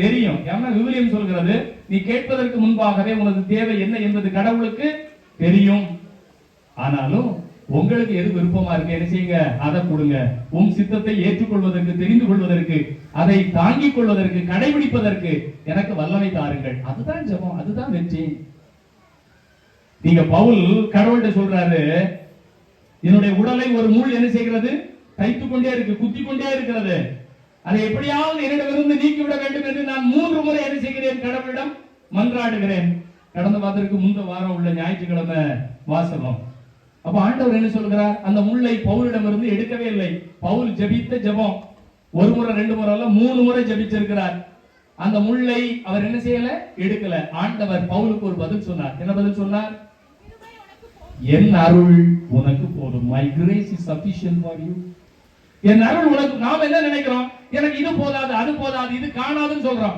தெரியும். ஏன்னா விவிலியம் சொல்கிறது, நீ கேட்பதற்கு முன்பாகவே உனது தேவை என்ன என்பது கடவுளுக்கு தெரியும். ஆனாலும் உங்களுக்கு எது விருப்பமா இருக்கு என்ன செய்யுங்க, அதை கொடுங்க. உன் சித்தத்தை ஏற்றுக்கொள்வதற்கு, தெரிந்து கொள்வதற்கு, அதை தாங்கிக் கொள்வதற்கு, கடைபிடிப்பதற்கு எனக்கு வல்லமை தாருங்கள். அதுதான் ஜெபம், அதுதான் வெற்றி. நீங்க பவுல் கடவுள்கிட்ட சொல்றாரு, என்னுடைய உடலை ஒரு முள் என்ன செய்கிறது, தைத்துக் கொண்டே இருக்கு, குத்தி கொண்டே இருக்கிறது. அதை எப்படியாவது என்னிடமிருந்து நீக்கிவிட வேண்டும் என்று நான் 3 முறை என்ன செய்கிறேன், கடவுளிடம் மன்றாடுகிறேன். கடந்த வாரத்திற்கு முந்த வாரம் உள்ள ஞாயிற்றுக்கிழமை வாசகம். அப்ப ஆண்டவர் என்ன சொல்கிறார், அந்த முள்ளை பவுலிடமிருந்து எடுக்கவே இல்லை. பவுல் ஜெபித்த ஜெபம் 1 முறை 2 முறை அல்ல, 3 முறை ஜெபிச்சிருக்கிறார். அந்த முள்ளை அவர் என்ன செய்யல, எடுக்கல. ஆண்டவர் பவுலுக்கு ஒரு பதில் சொன்னார். என்ன பதில் சொன்னார்? என் அருள் உனக்கு போதும். My grace is sufficient for you. என் அருள் உனக்கு. நாம என்ன நினைக்கிறோம், எனக்கு இது போதாது, அது போதாது, இது காணாதுன்னு சொல்றோம்.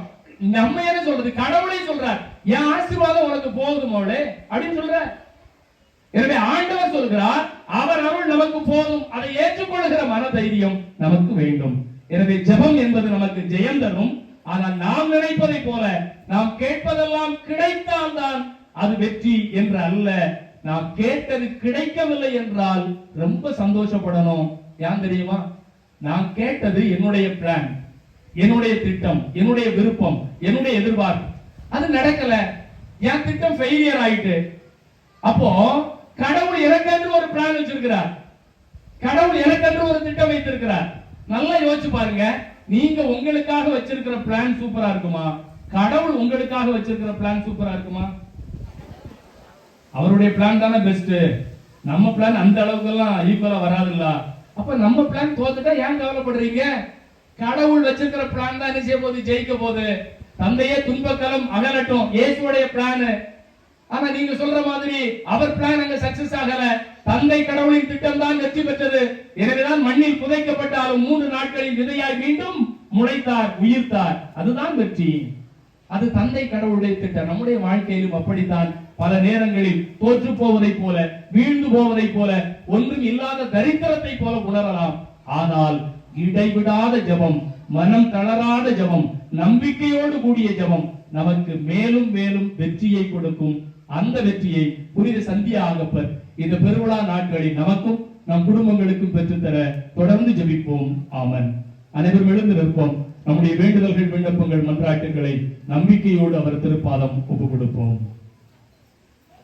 நம்ம என்ன சொல்றது, கடவுளை சொல்றார், என் ஆசீர்வாதம் உனக்கு போதும் அவளே அப்படின்னு சொல்ற. எனவே ஆண்டவர் சொல்கிறார், அவர் அருள் நமக்கு போதும். அதை ஏற்றுக்கொள்கிற மன தைரியம் நமக்கு வேண்டும். எனவே ஜெபம் என்பது நமக்கு ஜெயம் தரும். ஆனால் நாம் நினைப்பதை போல நாம் கேட்பதெல்லாம் கிடைத்தால் தான் அது வெற்றி என்று அல்ல. நாம் கேட்டது கிடைக்கவில்லை என்றால் ரொம்ப சந்தோஷப்படணும். ஏன் தெரியுமா, நான் கேட்டது என்னுடைய பிளான், என்னுடைய திட்டம், என்னுடைய விருப்பம், என்னுடைய எதிர்பார்ப்பு, அது நடக்கல, என் திட்டம் ஃபெயிலியர் ஆயிட்டு. அப்போ கடவுள் எனக்கென்று ஒரு பிளான் வச்சிருக்கிறார், கடவுள் எனக்கென்று ஒரு திட்டம் வைத்திருக்கிறார். நல்லா யோசிச்சு பாருங்க, நீங்க உங்களுக்காக வச்சிருக்கிற பிளான் சூப்பரா இருக்குமா, கடவுள் உங்களுக்காக வச்சிருக்கிற பிளான் சூப்பரா இருக்குமா? அவருடைய பிளான் தானே பெஸ்ட். நம்ம பிளான் அந்த அளவுக்கு எல்லாம் ஈக்குவலா வராதுல்ல. அப்ப நம்ம பிளான் தோத்துட்டா ஏன் கவலைப்படுறீங்க? கடவுள் வச்சிருக்கிற பிளான் தான் என்ன செய்ய போகுது, ஜெயிக்க போகுது. தந்தையே துன்பக்கலம் அகலட்டும், இயேசுவுடைய பிளான். ஆனா நீங்க சொல்ற மாதிரி அவர் பிளான் அங்க சக்சஸ் ஆகல. தந்தை கடவுளின் திட்டம் தான் வெற்றி பெற்றது. எனவேதான் மண்ணில் புதைக்கப்பட்டாலும் 3 நாட்களில் விதையாய் மீண்டும் முளைத்தார், உயிர்த்தார். அதுதான் வெற்றி. அது தந்தை கடவுளுடைய திட்டம். நம்முடைய வாழ்க்கையிலும் அப்படித்தான். பல நேரங்களில் தோற்று போவதை போல, வீழ்ந்து போவதை போல, ஒன்றும் இல்லாத தரித்திரத்தை போல உணரலாம். ஆனால் இடைவிடாத ஜெபம், மனம் தளராத ஜெபம், நம்பிக்கையோடு கூடிய ஜெபம் நமக்கு மேலும் மேலும் வெற்றியை கொடுக்கும். அந்த வெற்றியை புனித சந்தியா ஆகப்பர் இந்த பெருவிழா நாட்களில் நமக்கும் நம் குடும்பங்களுக்கும் பெற்றுத்தர தொடர்ந்து ஜெபிப்போம். ஆமன். அனைவரும் எழுந்து நிற்போம். நம்முடைய வேண்டுதல்கள், விண்ணப்பங்கள், மன்றாட்டுகளை நம்பிக்கையோடு அவர் திருப்பாதம் ஒப்புக் கொடுப்போம்.